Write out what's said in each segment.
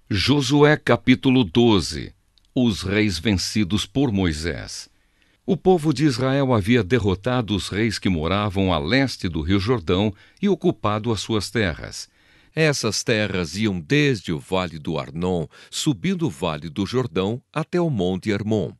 Josué capítulo 12. Os reis vencidos por Moisés. O povo de Israel havia derrotado os reis que moravam a leste do rio Jordão e ocupado as suas terras. Essas terras iam desde o vale do Arnon, subindo o vale do Jordão até o monte Hermon.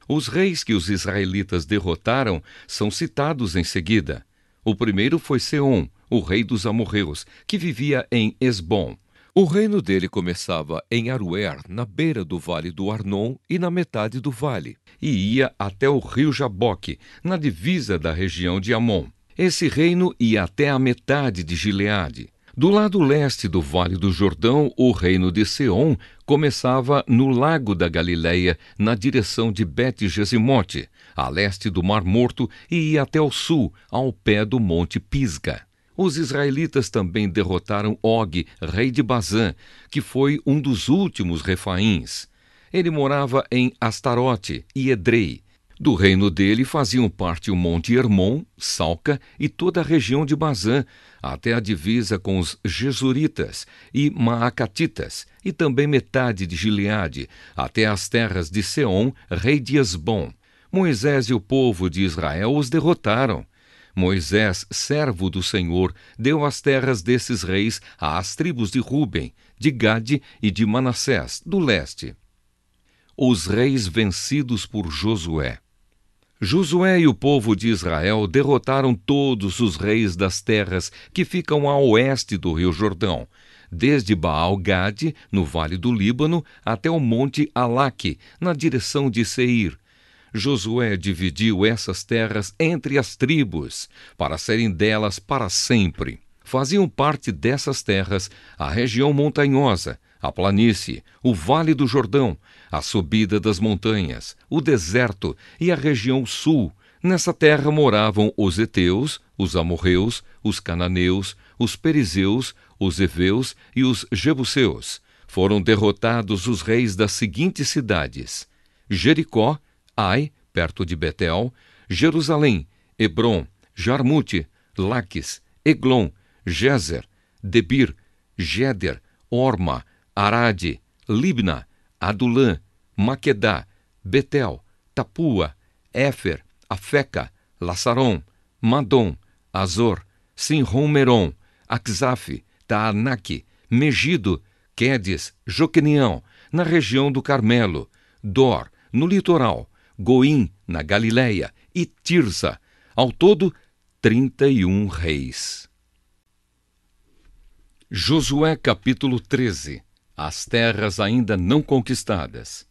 Os reis que os israelitas derrotaram são citados em seguida. O primeiro foi Seom, o rei dos amorreus, que vivia em Esbom. O reino dele começava em Aroer, na beira do vale do Arnon e na metade do vale, e ia até o rio Jaboque, na divisa da região de Amon. Esse reino ia até a metade de Gileade. Do lado leste do vale do Jordão, o reino de Seom começava no lago da Galileia, na direção de Bet-Jesimote, a leste do Mar Morto, e ia até o sul, ao pé do monte Pisga. Os israelitas também derrotaram Og, rei de Bazã, que foi um dos últimos refaíns. Ele morava em Astarote e Edrei. Do reino dele faziam parte o monte Hermon, Salca e toda a região de Bazã, até a divisa com os Gesuritas e Maacatitas, e também metade de Gileade, até as terras de Seom, rei de Esbom. Moisés e o povo de Israel os derrotaram. Moisés, servo do Senhor, deu as terras desses reis às tribos de Ruben, de Gade e de Manassés, do leste. Os reis vencidos por Josué. Josué e o povo de Israel derrotaram todos os reis das terras que ficam a oeste do rio Jordão, desde Baal-Gade, no vale do Líbano, até o monte Alaque, na direção de Seir. Josué dividiu essas terras entre as tribos, para serem delas para sempre. Faziam parte dessas terras a região montanhosa, a planície, o vale do Jordão, a subida das montanhas, o deserto e a região sul. Nessa terra moravam os heteus, os amorreus, os cananeus, os perizeus, os heveus e os jebuseus. Foram derrotados os reis das seguintes cidades: Jericó, Ai, perto de Betel, Jerusalém, Hebrom, Jarmute, Laques, Eglon, Gezer, Debir, Geder, Orma, Arade, Libna, Adulã, Maquedá, Betel, Tapua, Éfer, Afeca, Lassarom, Madom, Azor, Sinrom-Merom, Axaf, Taanaque, Megido, Quedes, Joquenião, na região do Carmelo, Dor, no litoral, Goim, na Galileia, e Tirsa. Ao todo, 31 reis. Josué capítulo 13. As terras ainda não conquistadas.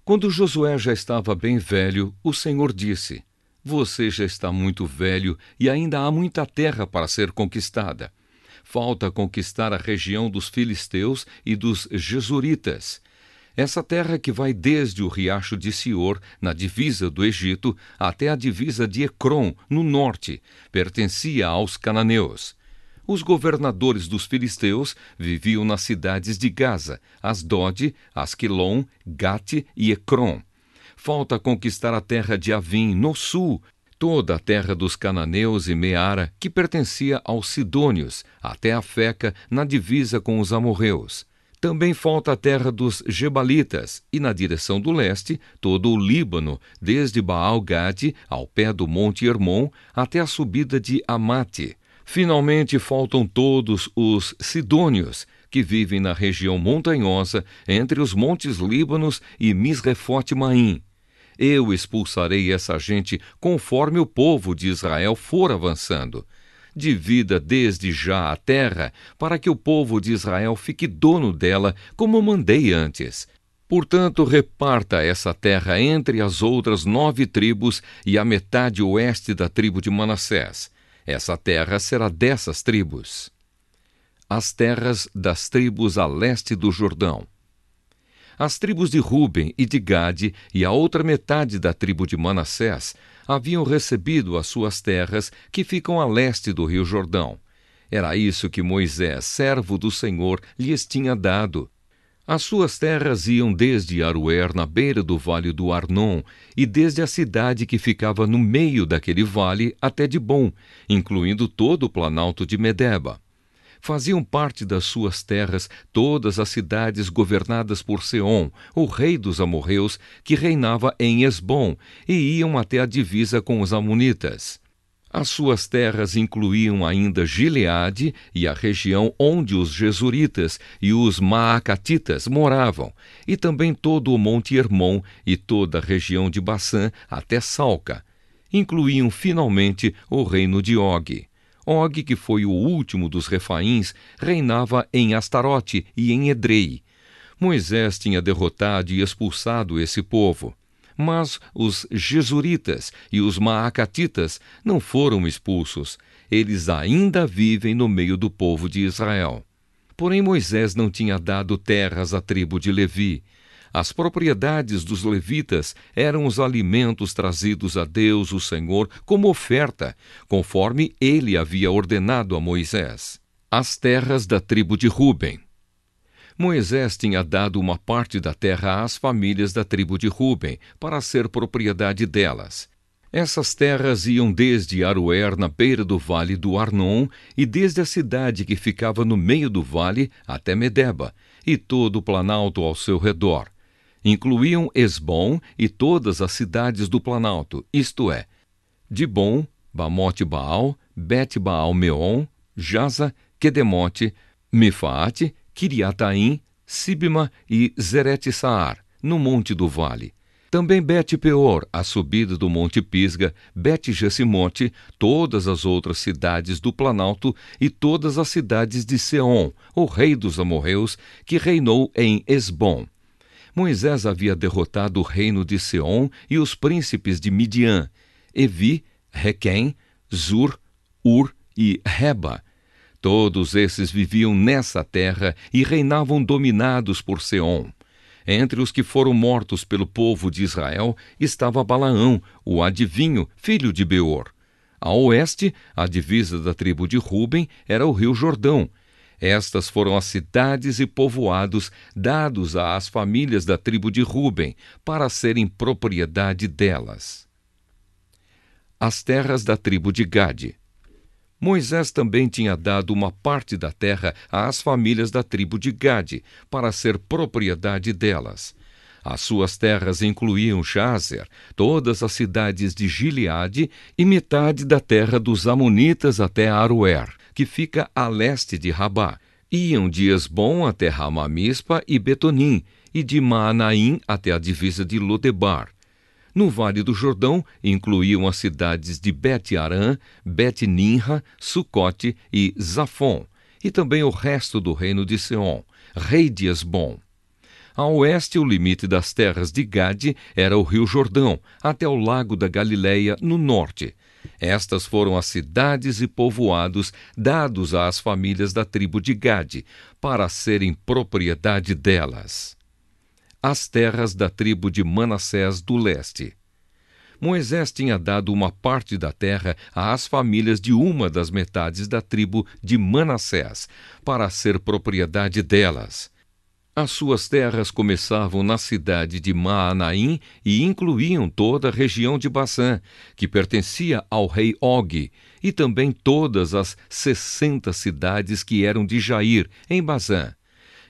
Quando Josué já estava bem velho, o Senhor disse: Você já está muito velho e ainda há muita terra para ser conquistada. Falta conquistar a região dos filisteus e dos jesuritas. Essa terra que vai desde o riacho de Sior, na divisa do Egito, até a divisa de Ecrom, no norte, pertencia aos cananeus. Os governadores dos filisteus viviam nas cidades de Gaza, Asdod, Asquelon, Gate e Ecrom. Falta conquistar a terra de Avim, no sul, toda a terra dos cananeus e Meara, que pertencia aos sidônios, até a Feca, na divisa com os amorreus. Também falta a terra dos Gebalitas, e na direção do leste, todo o Líbano, desde Baal-Gade, ao pé do monte Hermon, até a subida de Amate. Finalmente faltam todos os sidônios, que vivem na região montanhosa, entre os montes Líbanos e Misrefote-Maim. Eu expulsarei essa gente conforme o povo de Israel for avançando. Divida desde já a terra, para que o povo de Israel fique dono dela, como mandei antes. Portanto, reparta essa terra entre as outras 9 tribos e a metade oeste da tribo de Manassés. Essa terra será dessas tribos. As terras das tribos a leste do Jordão. As tribos de Ruben e de Gade e a outra metade da tribo de Manassés haviam recebido as suas terras que ficam a leste do rio Jordão. Era isso que Moisés, servo do Senhor, lhes tinha dado. As suas terras iam desde Aroer, na beira do vale do Arnon, e desde a cidade que ficava no meio daquele vale até Dibom, incluindo todo o planalto de Medeba. Faziam parte das suas terras todas as cidades governadas por Seom, o rei dos amorreus, que reinava em Hesbom, e iam até a divisa com os amonitas. As suas terras incluíam ainda Gileade e a região onde os Gesuritas e os Maacatitas moravam, e também todo o monte Hermon e toda a região de Bassã até Salca. Incluíam finalmente o reino de Og. Og, que foi o último dos Refaíns, reinava em Astarote e em Edrei. Moisés tinha derrotado e expulsado esse povo. Mas os Gesuritas e os Maacatitas não foram expulsos. Eles ainda vivem no meio do povo de Israel. Porém, Moisés não tinha dado terras à tribo de Levi. As propriedades dos levitas eram os alimentos trazidos a Deus, o Senhor, como oferta, conforme ele havia ordenado a Moisés. As terras da tribo de Ruben. Moisés tinha dado uma parte da terra às famílias da tribo de Ruben, para ser propriedade delas. Essas terras iam desde Aroer, na beira do vale do Arnon, e desde a cidade que ficava no meio do vale até Medeba, e todo o planalto ao seu redor. Incluíam Hesbom e todas as cidades do planalto, isto é, Dibom, Bamote-Baal, Bet-Baal-Meon, Jaza, Quedemote, Mefaate, Kiriataim, Sibma e Zerete-Saar, no monte do vale. Também Bet-Peor, a subida do monte Pisga, Bet-Jessimote, todas as outras cidades do planalto e todas as cidades de Seom, o rei dos amorreus, que reinou em Hesbom. Moisés havia derrotado o reino de Seom e os príncipes de Midian, Evi, Requém, Zur, Ur e Reba. Todos esses viviam nessa terra e reinavam dominados por Seom. Entre os que foram mortos pelo povo de Israel estava Balaão, o adivinho, filho de Beor. A oeste, a divisa da tribo de Ruben, era o rio Jordão. Estas foram as cidades e povoados dados às famílias da tribo de Ruben, para serem propriedade delas. As terras da tribo de Gade. Moisés também tinha dado uma parte da terra às famílias da tribo de Gade, para ser propriedade delas. As suas terras incluíam Jazer, todas as cidades de Gileade e metade da terra dos Amonitas até Aroer, que fica a leste de Rabá. Iam de Hesbom até Ramá-Mispa e Betonim, e de Maanaim até a divisa de Lodebar. No Vale do Jordão, incluíam as cidades de Bet-Arã, Bet-Nimra, Sucote e Zafon, e também o resto do reino de Seom, rei de Hesbom. A oeste, o limite das terras de Gade era o rio Jordão, até o lago da Galileia, no norte. Estas foram as cidades e povoados dados às famílias da tribo de Gade, para serem propriedade delas. As terras da tribo de Manassés do leste. Moisés tinha dado uma parte da terra às famílias de uma das metades da tribo de Manassés, para ser propriedade delas. As suas terras começavam na cidade de Maanaim e incluíam toda a região de Bassã, que pertencia ao rei Og, e também todas as 60 cidades que eram de Jair, em Bazã.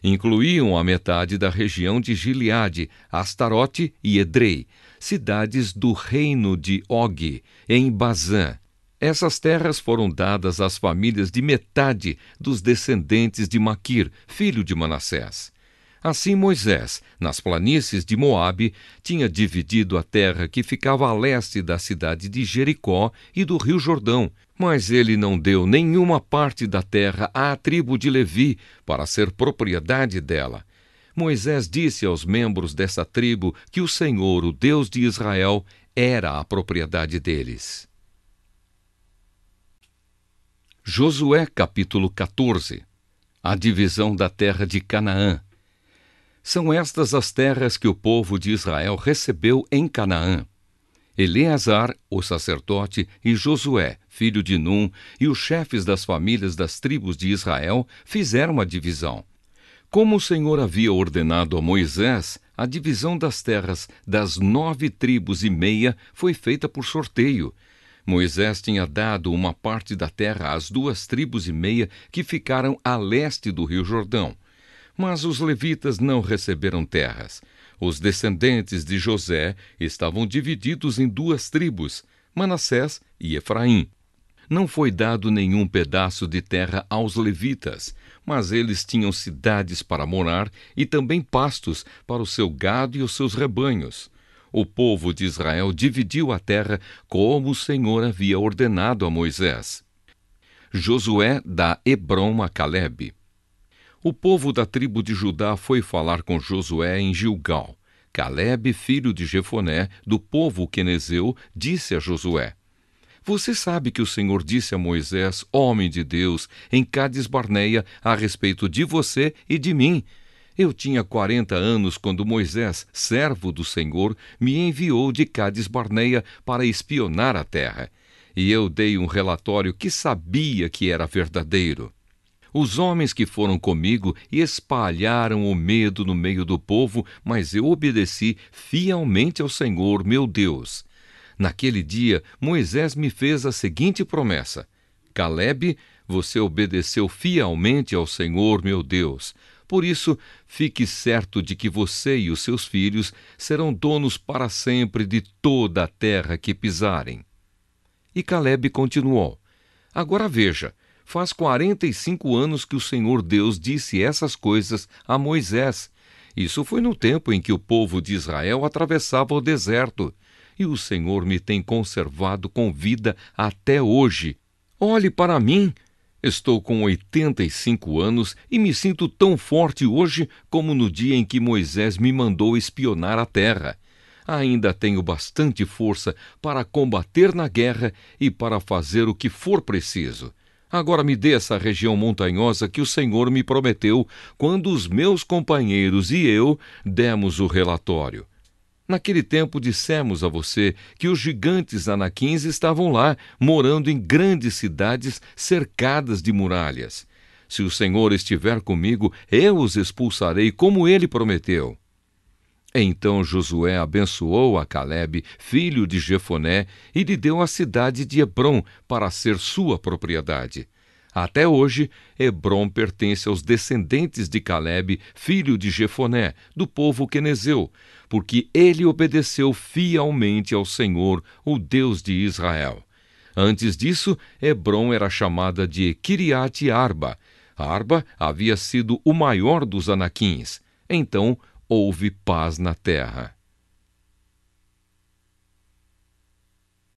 Incluíam a metade da região de Gileade, Astarote e Edrei, cidades do reino de Og, em Bazã. Essas terras foram dadas às famílias de metade dos descendentes de Maquir, filho de Manassés. Assim Moisés, nas planícies de Moabe, tinha dividido a terra que ficava a leste da cidade de Jericó e do rio Jordão, mas ele não deu nenhuma parte da terra à tribo de Levi para ser propriedade dela. Moisés disse aos membros dessa tribo que o Senhor, o Deus de Israel, era a propriedade deles. Josué capítulo 14. A divisão da terra de Canaã. São estas as terras que o povo de Israel recebeu em Canaã. Eleazar, o sacerdote, e Josué, filho de Num, e os chefes das famílias das tribos de Israel fizeram a divisão. Como o Senhor havia ordenado a Moisés, a divisão das terras das 9 tribos e meia foi feita por sorteio. Moisés tinha dado uma parte da terra às 2,5 tribos que ficaram a leste do rio Jordão. Mas os levitas não receberam terras. Os descendentes de José estavam divididos em 2 tribos, Manassés e Efraim. Não foi dado nenhum pedaço de terra aos levitas, mas eles tinham cidades para morar e também pastos para o seu gado e os seus rebanhos. O povo de Israel dividiu a terra como o Senhor havia ordenado a Moisés. Josué dá Hebrom a Calebe. O povo da tribo de Judá foi falar com Josué em Gilgal. Calebe, filho de Jefoné, do povo quenezeu, disse a Josué: Você sabe que o Senhor disse a Moisés, homem de Deus, em Cades-Barneia, a respeito de você e de mim. Eu tinha 40 anos quando Moisés, servo do Senhor, me enviou de Cades-Barneia para espionar a terra. E eu dei um relatório que sabia que era verdadeiro. Os homens que foram comigo espalharam o medo no meio do povo, mas eu obedeci fielmente ao Senhor, meu Deus. Naquele dia, Moisés me fez a seguinte promessa: Calebe, você obedeceu fielmente ao Senhor, meu Deus. Por isso, fique certo de que você e os seus filhos serão donos para sempre de toda a terra que pisarem. E Calebe continuou: Agora veja, faz 45 anos que o Senhor Deus disse essas coisas a Moisés. Isso foi no tempo em que o povo de Israel atravessava o deserto. E o Senhor me tem conservado com vida até hoje. Olhe para mim! Estou com 85 anos e me sinto tão forte hoje como no dia em que Moisés me mandou espionar a terra. Ainda tenho bastante força para combater na guerra e para fazer o que for preciso. Agora me dê essa região montanhosa que o Senhor me prometeu quando os meus companheiros e eu demos o relatório. Naquele tempo dissemos a você que os gigantes anaquins estavam lá, morando em grandes cidades cercadas de muralhas. Se o Senhor estiver comigo, eu os expulsarei como ele prometeu. Então Josué abençoou a Calebe, filho de Jefoné, e lhe deu a cidade de Hebrom para ser sua propriedade. Até hoje, Hebrom pertence aos descendentes de Calebe, filho de Jefoné, do povo quenezeu, porque ele obedeceu fielmente ao Senhor, o Deus de Israel. Antes disso, Hebrom era chamada de Kiriate Arba. Arba havia sido o maior dos anaquins. Então, houve paz na terra.